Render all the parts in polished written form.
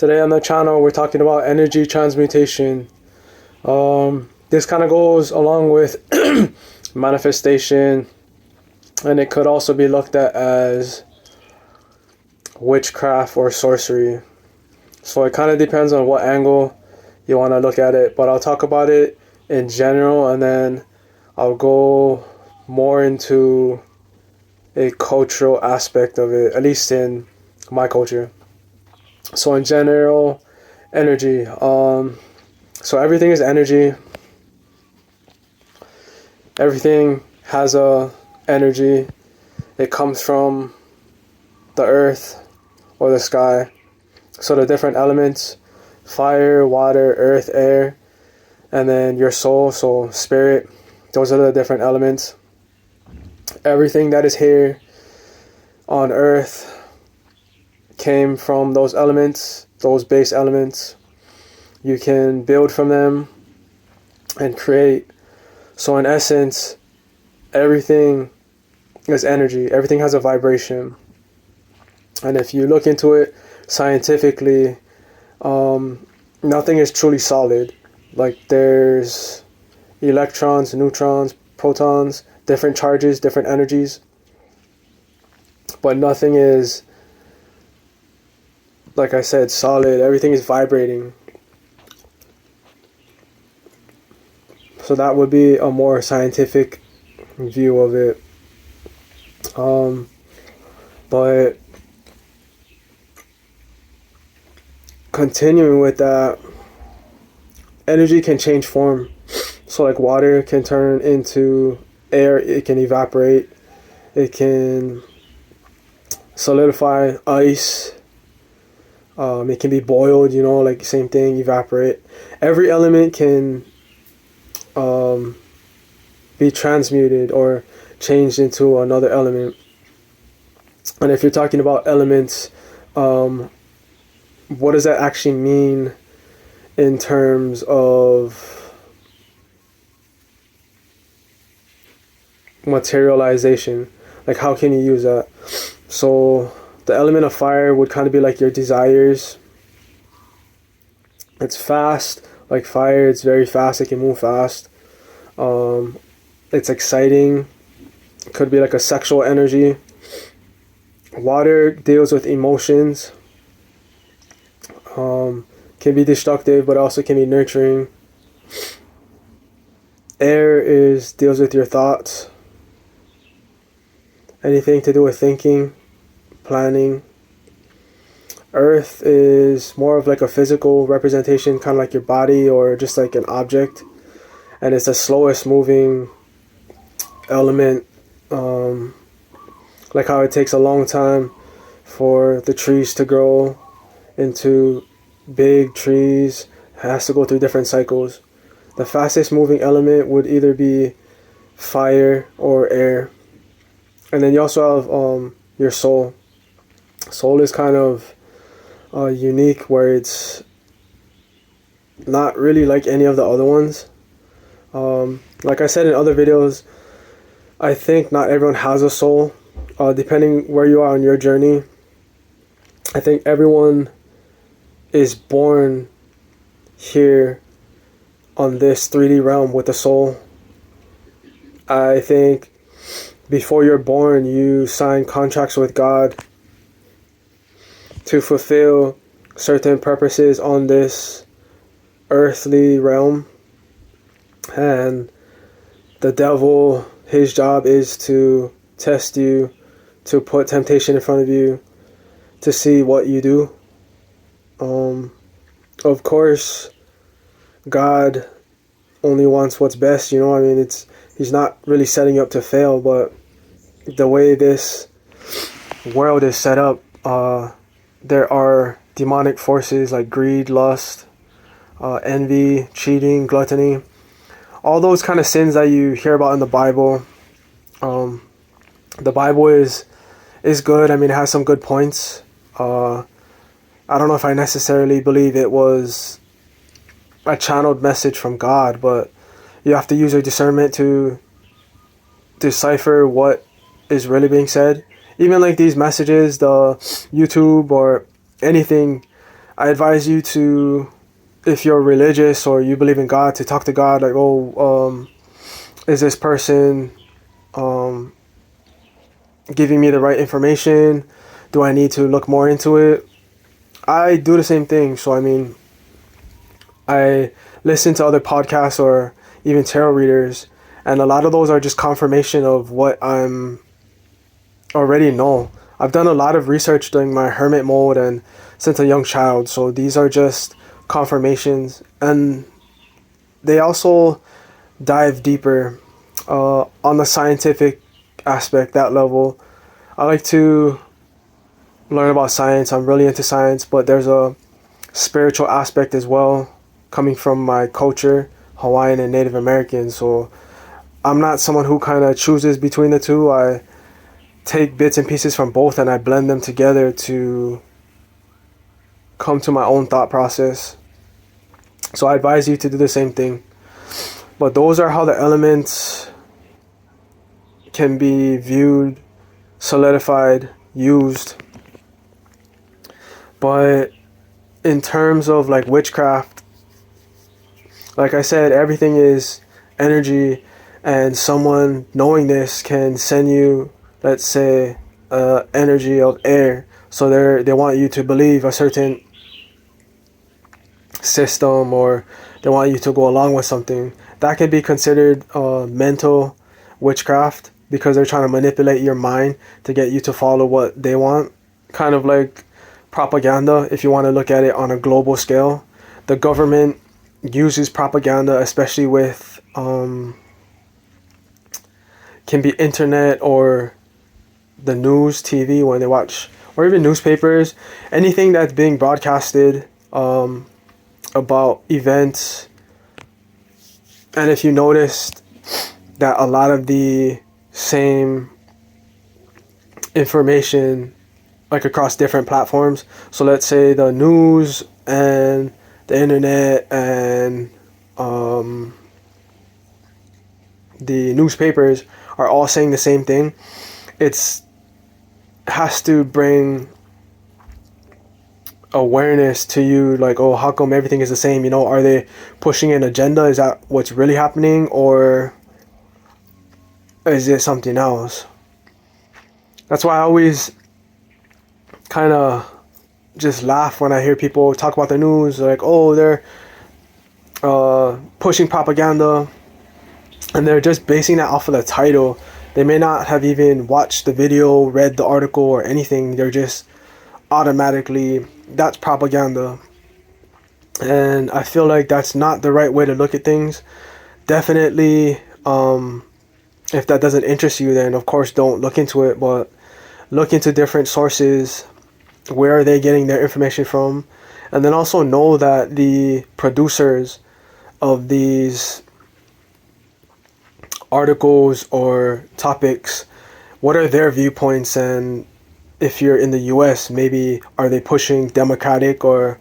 Today on the channel we're talking about energy transmutation. This kind of goes along with manifestation, and it could also be looked at as witchcraft or sorcery. So it kind of depends on what angle you want to look at it, but I'll talk about it in general, and then I'll go more into a cultural aspect of it, at least in my culture. So in general, energy. So everything is energy. Everything has a energy. It comes from the earth or the sky. So the different elements: fire, water, earth, air, and then your soul, so spirit. Those are the different elements. Everything that is here on earth came from those elements, those base elements. You can build from them and create. So in essence, everything is energy. Everything has a vibration. And if you look into it scientifically, nothing is truly solid. Like, there's electrons, neutrons, protons, different charges, different energies, but nothing is, like I said, solid. Everything is vibrating. So that would be a more scientific view of it. But continuing with that, energy can change form. So like water can turn into air, it can evaporate, it can solidify, ice, it can be boiled, like same thing, evaporate. Every element can be transmuted or changed into another element. And if you're talking about elements, what does that actually mean in terms of materialization? Like, how can you use that? So the element of fire would kind of be like your desires. It's fast, like fire. It's very fast. It can move fast. It's exciting. It could be like a sexual energy. Water deals with emotions. Can be destructive, but also can be nurturing. Air deals with your thoughts. Anything to do with thinking, planning. Earth is more of like a physical representation, kind of like your body or just like an object. And it's the slowest moving element. Like how it takes a long time for the trees to grow into big trees, has to go through different cycles. The fastest moving element would either be fire or air. And then you also have your soul. Soul is kind of unique, where it's not really like any of the other ones. Like I said in other videos, I think not everyone has a soul. Depending where you are on your journey, I think everyone is born here on this 3D realm with a soul. I think before you're born, you sign contracts with God to fulfill certain purposes on this earthly realm. And the devil, his job is to test you, to put temptation in front of you, to see what you do. Of course, God only wants what's best, he's not really setting you up to fail, but the way this world is set up, there are demonic forces like greed, lust, envy, cheating, gluttony, all those kind of sins that you hear about in the Bible. The Bible is good. It has some good points. I don't know if I necessarily believe it was a channeled message from God, but you have to use your discernment to decipher what is really being said. Even like these messages, the YouTube or anything I advise you to, if you're religious or you believe in God, to talk to God like, oh, is this person um, giving me the right information? Do I need to look more into it? I do the same thing. So, I mean, I listen to other podcasts or even tarot readers, and a lot of those are just confirmation of what I'm already know. I've done a lot of research during my hermit mode and since a young child, so these are just confirmations, and they also dive deeper on the scientific aspect, that level. I like to learn about science. I'm really into science, but there's a spiritual aspect as well coming from my culture, Hawaiian and Native American. So I'm not someone who kind of chooses between the two. I take bits and pieces from both and I blend them together to come to my own thought process. So I advise you to do the same thing. But those are how the elements can be viewed, solidified, used. But in terms of like witchcraft, like I said, everything is energy, and someone knowing this can send you, let's say, energy of air. So they want you to believe a certain system, or they want you to go along with something. That can be considered mental witchcraft because they're trying to manipulate your mind to get you to follow what they want. Kind of like propaganda, if you want to look at it on a global scale. The government uses propaganda, especially with can be internet or the news, TV, when they watch, or even newspapers, anything that's being broadcasted about events. And if you noticed that a lot of the same information, like across different platforms, so let's say the news and the internet and the newspapers are all saying the same thing, it's has to bring awareness to you, like, oh, how come everything is the same? You know, are they pushing an agenda? Is that what's really happening, or is it something else? That's why I always kind of just laugh when I hear people talk about the news, like, oh, they're pushing propaganda, and they're just basing that off of the title. They may not have even watched the video, read the article, or anything. They're just automatically, that's propaganda. And I feel like that's not the right way to look at things. Definitely, if that doesn't interest you, then of course don't look into it, but look into different sources. Where are they getting their information from? And then also know that the producers of these articles or topics, what are their viewpoints? And if you're in the US, maybe are they pushing Democratic or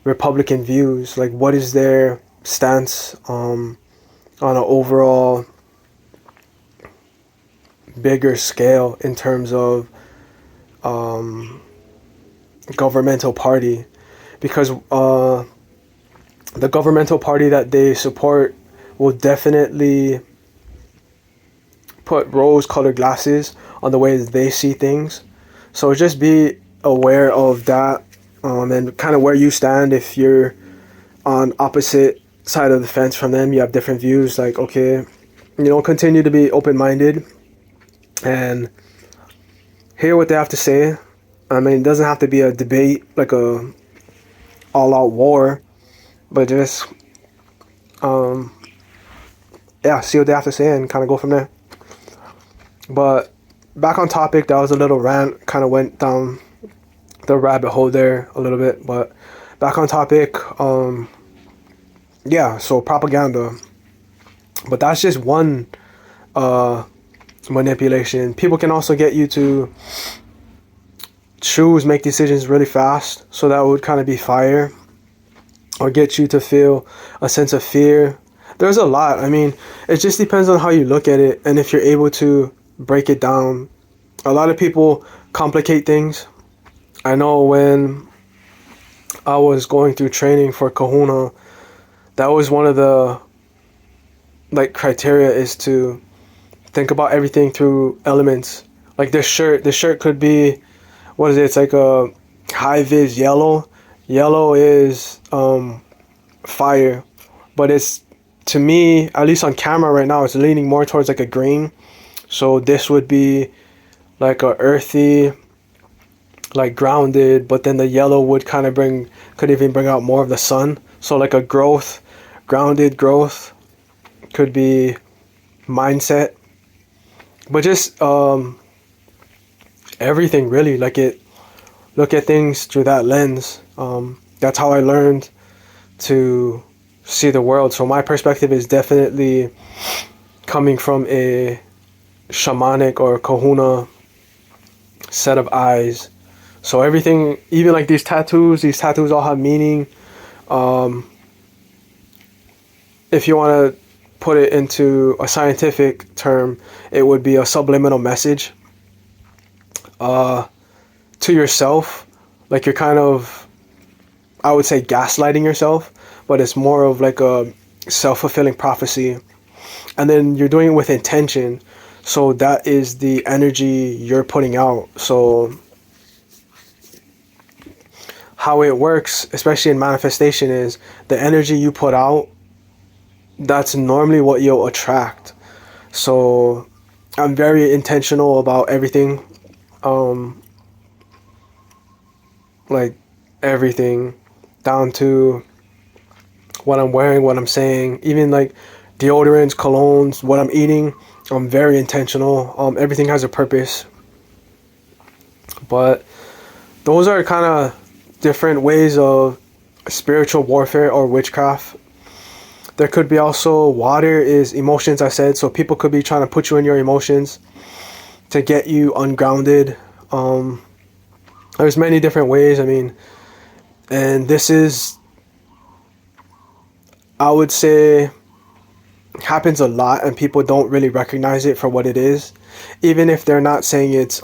Republican views? Like, what is their stance on an overall bigger scale in terms of governmental party? Because the governmental party that they support will definitely put rose-colored glasses on the way they see things. So just be aware of that, and kind of where you stand. If you're on opposite side of the fence from them, you have different views, like, okay, you know, continue to be open-minded and hear what they have to say. I mean, it doesn't have to be a debate, like a all-out war, but just yeah, see what they have to say and kind of go from there. But back on topic, that was a little rant, kind of went down the rabbit hole there a little bit, but back on topic. Yeah, so propaganda, but that's just one manipulation. People can also get you to make decisions really fast, so that would kind of be fire, or get you to feel a sense of fear. There's a lot. I mean, it just depends on how you look at it, and if you're able to break it down. A lot of people complicate things. I know when I was going through training for Kahuna, that was one of the like criteria, is to think about everything through elements. Like this shirt could be, what is it? It's like a high vis yellow. Yellow is fire, but it's, to me, at least on camera right now, it's leaning more towards like a green. So this would be like a earthy, like grounded, but then the yellow would kind of could even bring out more of the sun. So like a growth, grounded growth could be mindset, but just everything really, like it, look at things through that lens. That's how I learned to see the world. So my perspective is definitely coming from a shamanic or kahuna set of eyes. So everything, even like these tattoos all have meaning. If you want to put it into a scientific term, it would be a subliminal message to yourself. Like you're kind of, I would say, gaslighting yourself, but it's more of like a self-fulfilling prophecy. And then you're doing it with intention. So that is the energy you're putting out. So how it works, especially in manifestation, is the energy you put out, that's normally what you'll attract. So I'm very intentional about everything. Like everything, down to what I'm wearing, what I'm saying, even like deodorants, colognes, what I'm eating. I'm very intentional. Everything has a purpose. But those are kind of different ways of spiritual warfare or witchcraft. There could be also, water is emotions, I said. So people could be trying to put you in your emotions to get you ungrounded. There's many different ways. I mean, and this is, I would say, happens a lot, and people don't really recognize it for what it is, even if they're not saying it's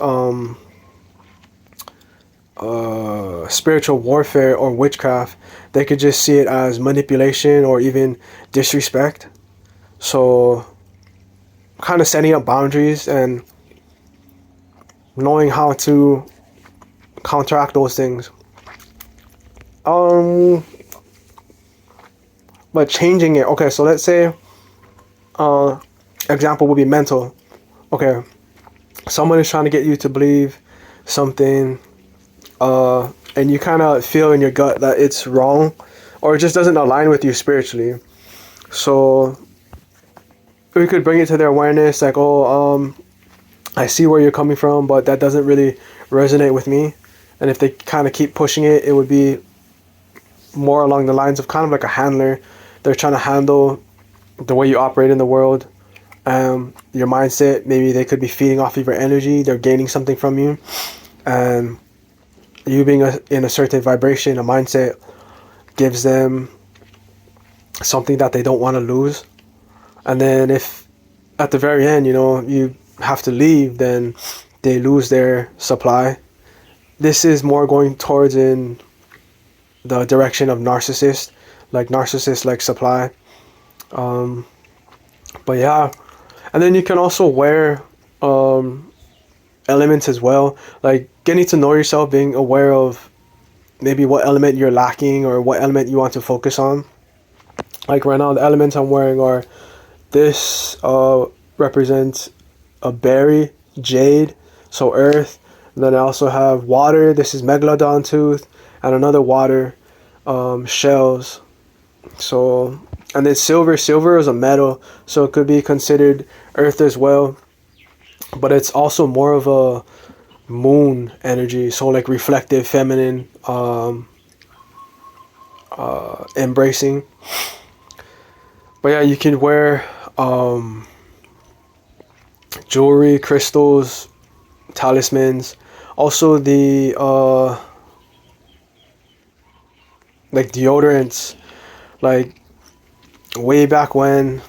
spiritual warfare or witchcraft. They could just see it as manipulation or even disrespect. So kind of setting up boundaries and knowing how to counteract those things. But changing it. Okay, so let's say example would be mental. Okay, someone is trying to get you to believe something, and you kind of feel in your gut that it's wrong, or it just doesn't align with you spiritually. So we could bring it to their awareness, like, oh, I see where you're coming from, but that doesn't really resonate with me. And if they kind of keep pushing it, it would be more along the lines of kind of like a handler. They're trying to handle the way you operate in the world, your mindset. Maybe they could be feeding off of your energy. They're gaining something from you, and you being in a certain vibration, a mindset, gives them something that they don't want to lose. And then if at the very end, you have to leave, then they lose their supply. This is more going towards in the direction of narcissist like supply. But yeah, and then you can also wear elements as well, like getting to know yourself, being aware of maybe what element you're lacking or what element you want to focus on. Like right now, the elements I'm wearing are, this represents a berry, jade, so earth. And then I also have water. This is megalodon tooth, and another water, shells. So, and then silver is a metal, so it could be considered earth as well, but it's also more of a moon energy, so like reflective, feminine, embracing. But yeah, you can wear jewelry, crystals, talismans. Also the like deodorants, like way back when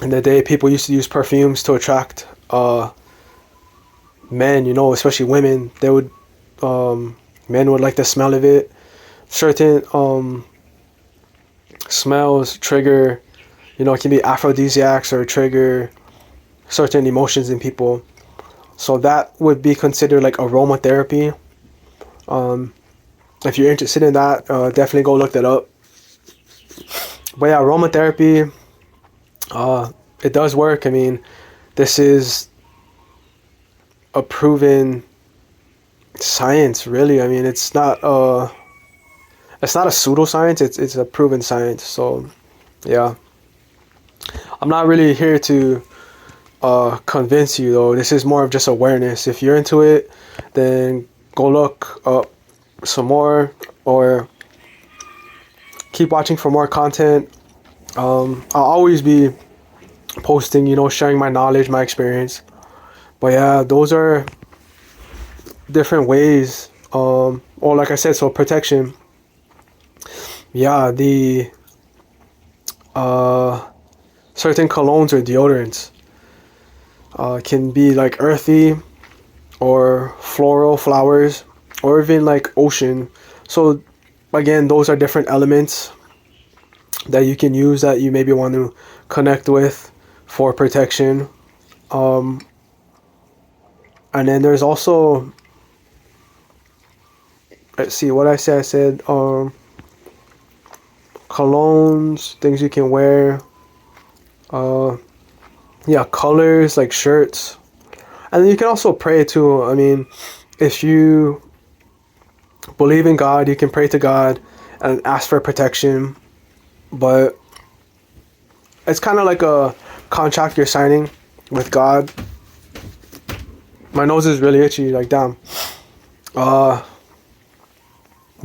in the day, people used to use perfumes to attract men, especially women. They would men would like the smell of it. certain smells trigger, it can be aphrodisiacs or trigger certain emotions in people. So that would be considered like aromatherapy. If you're interested in that, definitely go look that up. But yeah, aromatherapy, it does work. I mean, this is a proven science, really. I mean, it's not a pseudoscience. It's a proven science. So yeah, I'm not really here to convince you though. This is more of just awareness. If you're into it, then go look up some more or keep watching for more content. I'll always be posting, sharing my knowledge, my experience. But yeah, those are different ways. Or like I said, so protection. Yeah, the uh, certain colognes or deodorants can be like earthy or floral flowers or even like ocean. So again, those are different elements that you can use that you maybe want to connect with for protection. Um, and then there's also, let's see what I said. I said colognes, things you can wear. Uh, yeah, colors like shirts, and then you can also pray too. I mean, if you believe in God, you can pray to God and ask for protection. But it's kind of like a contract you're signing with God. My nose is really itchy. Like damn. Uh,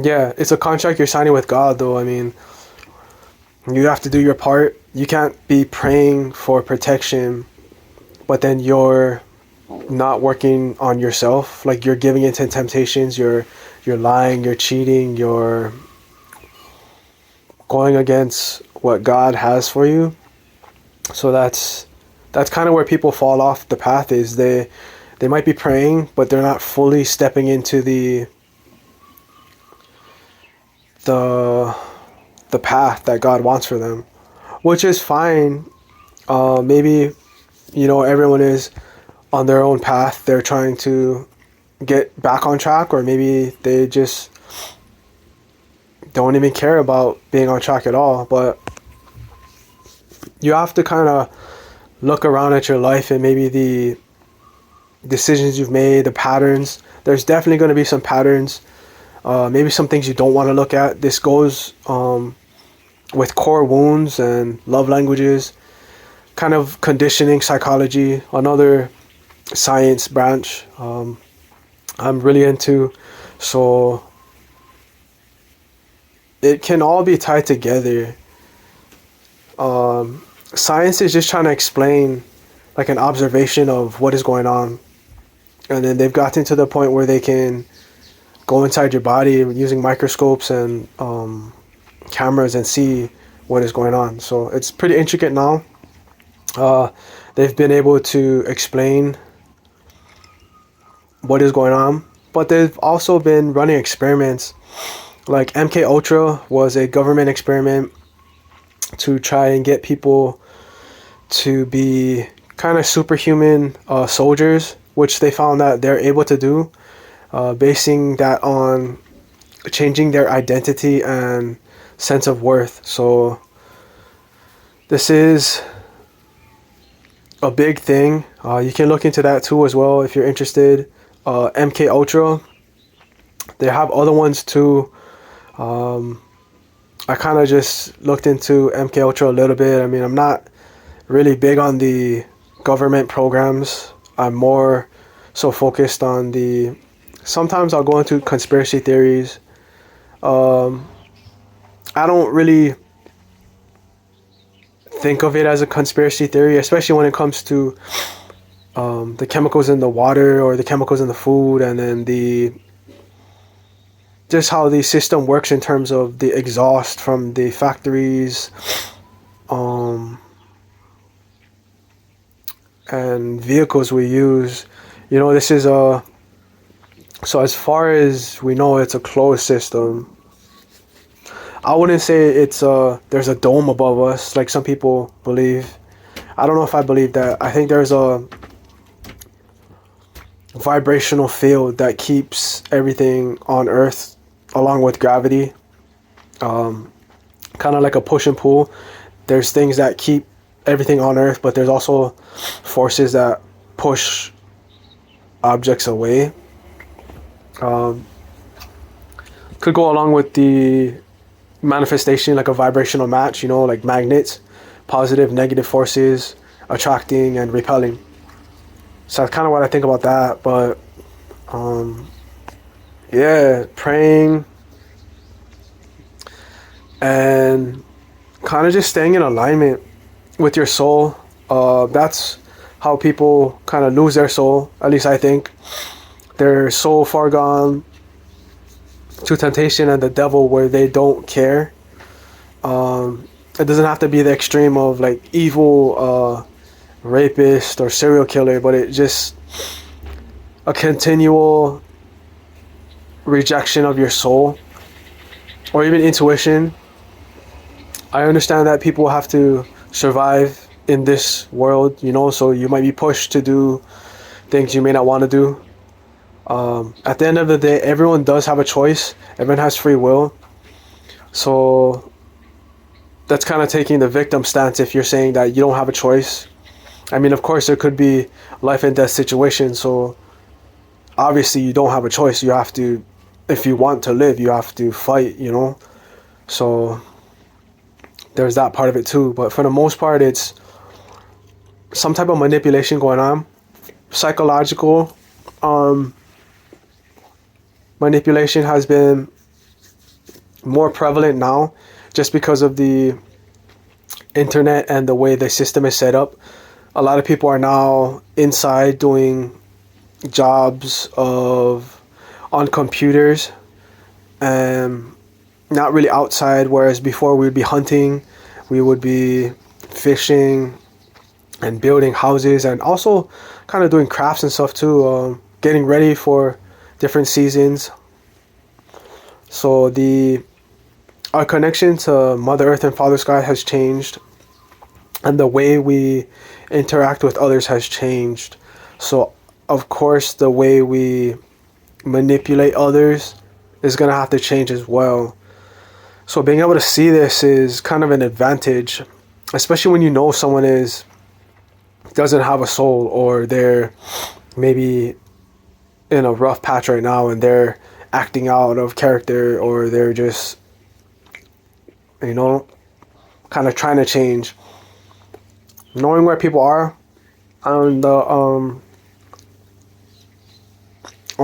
yeah, it's a contract you're signing with God, though. I mean, you have to do your part. You can't be praying for protection, but then you're not working on yourself. Like you're giving into temptations. You're lying. You're cheating. You're going against what God has for you. So that's kind of where people fall off the path. Is they might be praying, but they're not fully stepping into the the path that God wants for them, which is fine. Maybe everyone is on their own path. They're trying to get back on track, or maybe they just don't even care about being on track at all. But you have to kind of look around at your life and maybe the decisions you've made, the patterns. There's definitely going to be some patterns. Maybe some things you don't want to look at. This goes with core wounds and love languages, kind of conditioning psychology, another science branch I'm really into. So it can all be tied together. Science is just trying to explain like an observation of what is going on. And then they've gotten to the point where they can go inside your body using microscopes and cameras and see what is going on. So it's pretty intricate now. They've been able to explain what is going on, but they've also been running experiments. Like MK Ultra was a government experiment to try and get people to be kind of superhuman soldiers, which they found that they're able to do, basing that on changing their identity and sense of worth. So this is a big thing. You can look into that too as well if you're interested. MK Ultra. They have other ones too. I kind of just looked into MK Ultra a little bit. I mean, I'm not really big on the government programs. I'm more so focused on the. Sometimes I'll go into conspiracy theories. I don't really think of it as a conspiracy theory, especially when it comes to the chemicals in the water or the chemicals in the food, and then the just how the system works in terms of the exhaust from the factories, um, and vehicles we use. This is. So as far as we know, it's a closed system. I wouldn't say it's there's a dome above us like some people believe. I don't know if I believe that. I think there's a vibrational field that keeps everything on Earth along with gravity. Kind of like a push and pull. There's things that keep everything on Earth, but there's also forces that push objects away. Could go along with the manifestation, like a vibrational match, like magnets, positive, negative forces attracting and repelling. So that's kind of what I think about that. But yeah, praying and kind of just staying in alignment with your soul. That's how people kind of lose their soul. At least I think they're so far gone to temptation and the devil where they don't care. It doesn't have to be the extreme of like evil rapist or serial killer, but it just a continual rejection of your soul or even intuition. I understand that people have to survive in this world, so you might be pushed to do things you may not want to do. At the end of the day, everyone does have a choice. Everyone has free will. So that's kind of taking the victim stance if you're saying that you don't have a choice. I mean, of course, there could be life and death situations. So obviously you don't have a choice. You have to, if you want to live, you have to fight, So there's that part of it too. But for the most part, it's some type of manipulation going on. Psychological manipulation has been more prevalent now just because of the internet and the way the system is set up. A lot of people are now inside doing jobs on computers and not really outside, whereas before we would be hunting, we would be fishing and building houses and also kind of doing crafts and stuff too, getting ready for different seasons. So our connection to Mother Earth and Father Sky has changed, and the way we interact with others has changed. So of course the way we manipulate others is going to have to change as well. So being able to see this is kind of an advantage, especially when you know someone doesn't have a soul, or they're maybe in a rough patch right now and they're acting out of character, or they're just kind of trying to change. Knowing where people are on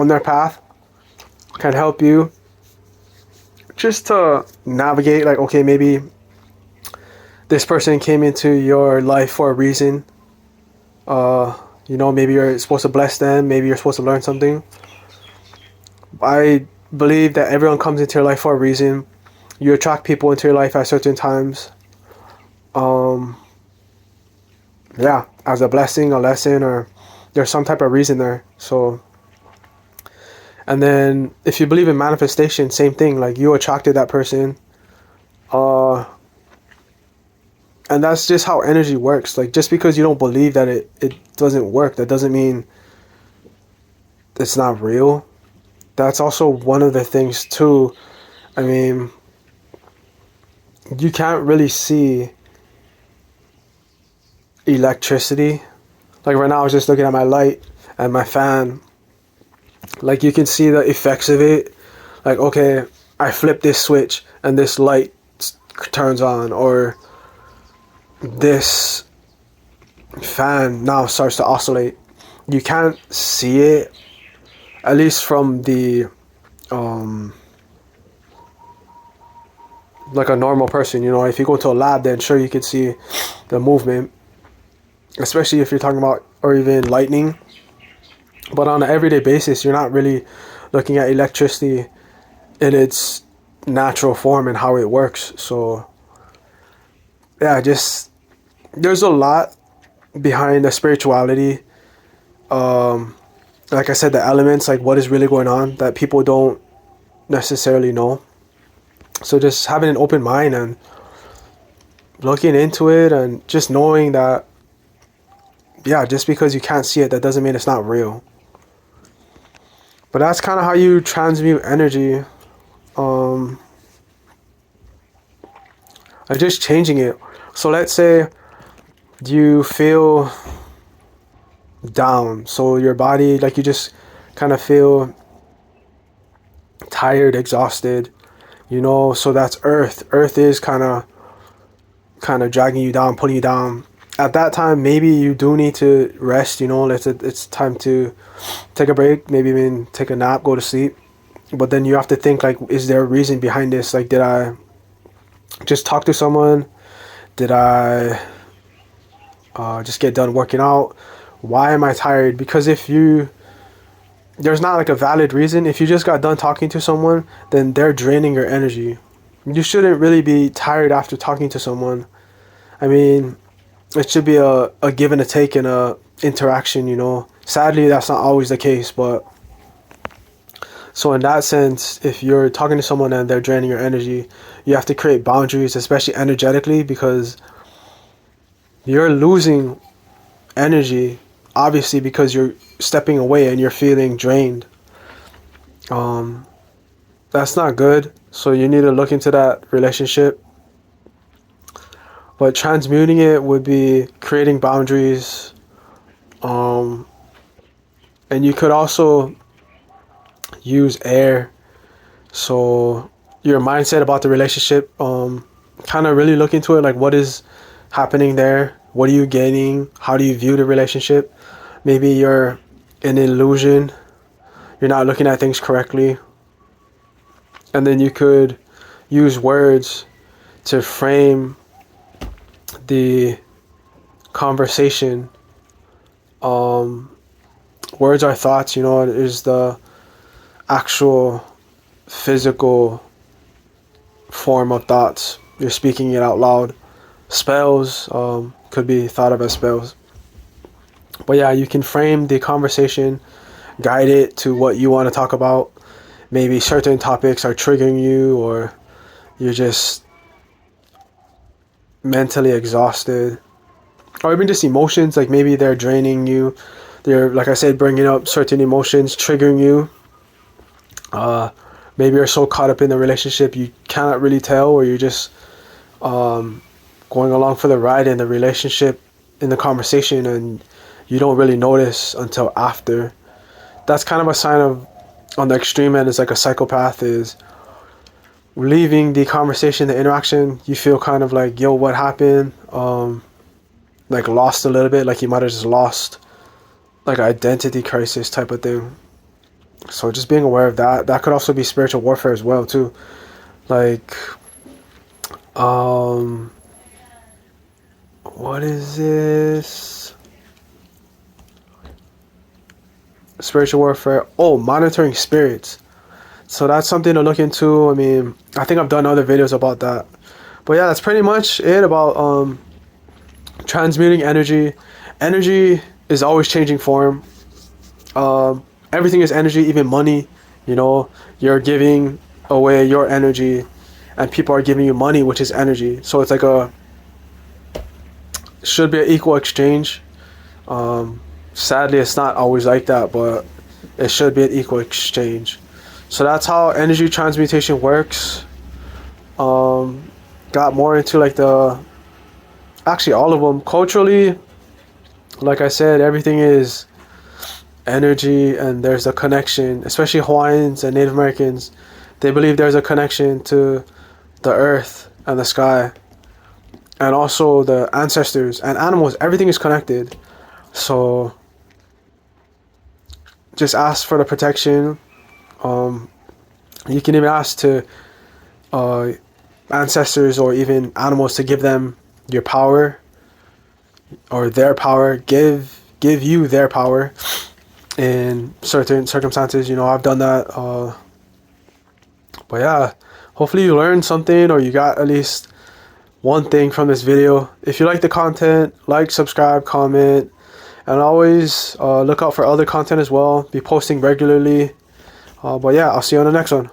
their path can help you just to navigate, like, okay, maybe this person came into your life for a reason. Maybe you're supposed to bless them, maybe you're supposed to learn something. I believe that everyone comes into your life for a reason. You attract people into your life at certain times. As a blessing, a lesson, or there's some type of reason there. So, and then if you believe in manifestation, same thing, like you attracted that person. And that's just how energy works. Like, just because you don't believe that it doesn't work, that doesn't mean it's not real. That's also one of the things too. I mean, you can't really see electricity. Like right now I was just looking at my light and my fan. Like you can see the effects of it. Like, okay, I flip this switch and this light turns on, or this fan now starts to oscillate. You can't see it, at least from the like a normal person. If you go to a lab, then sure you can see the movement, especially if you're talking about, or even lightning. But on an everyday basis, you're not really looking at electricity in its natural form and how it works. So yeah, just there's a lot behind the spirituality. Like I said, the elements, like what is really going on that people don't necessarily know. So just having an open mind and looking into it, and just knowing that, yeah, just because you can't see it, that doesn't mean it's not real. But that's kind of how you transmute energy. Like just changing it. So let's say you feel down. So your body, like, you just kind of feel tired, exhausted, so that's earth is kind of dragging you down, putting you down. At that time, maybe you do need to rest. It's time to take a break, maybe even take a nap, go to sleep. But then you have to think, like, is there a reason behind this? Like, did I just talk to someone? Did I just get done working out? Why am I tired? Because there's not like a valid reason. If you just got done talking to someone, then they're draining your energy. You shouldn't really be tired after talking to someone. I mean, it should be a give and a take in a interaction, Sadly, that's not always the case, but so in that sense, if you're talking to someone and they're draining your energy, you have to create boundaries, especially energetically, because you're losing energy, obviously, because you're stepping away and you're feeling drained. That's not good. So you need to look into that relationship. But transmuting it would be creating boundaries. And you could also use air. So your mindset about the relationship, kind of really look into it. Like, what is happening there? What are you gaining? How do you view the relationship? Maybe you're in an illusion. You're not looking at things correctly. And then you could use words to frame the conversation. Words are thoughts, is the actual physical form of thoughts. You're speaking it out loud. Spells could be thought of as spells. But yeah, you can frame the conversation, guide it to what you want to talk about. Maybe certain topics are triggering you, or you're just mentally exhausted, or even just emotions. Like, maybe they're draining you. They're, like I said, bringing up certain emotions, triggering you. Maybe you're so caught up in the relationship you cannot really tell, or you're just going along for the ride in the relationship, in the conversation, and you don't really notice until after. That's kind of a sign of, on the extreme end, is like a psychopath is leaving the conversation, the interaction. You feel kind of like, yo, what happened? Like, lost a little bit, like you might have just lost, like, an identity crisis type of thing. So just being aware of that. That could also be spiritual warfare as well too. Like, what is this? Spiritual warfare. Oh, monitoring spirits. So that's something to look into. I mean, I think I've done other videos about that. But yeah, that's pretty much it about transmuting energy. Energy is always changing form. Everything is energy, even money. You're giving away your energy, and people are giving you money, which is energy. So it's like should be an equal exchange. Sadly, it's not always like that, but it should be an equal exchange. So that's how energy transmutation works. Got more into like actually all of them. Culturally, like I said, everything is energy, and there's a connection, especially Hawaiians and Native Americans. They believe there's a connection to the earth and the sky, and also the ancestors and animals. Everything is connected. So just ask for the protection. You can even ask to ancestors or even animals to give them your power, or their power. Give you their power in certain circumstances. I've done that. But yeah, hopefully you learned something, or you got at least one thing from this video. If you like the content, like, subscribe, comment, and always look out for other content as well. Be posting regularly. But yeah, I'll see you on the next one.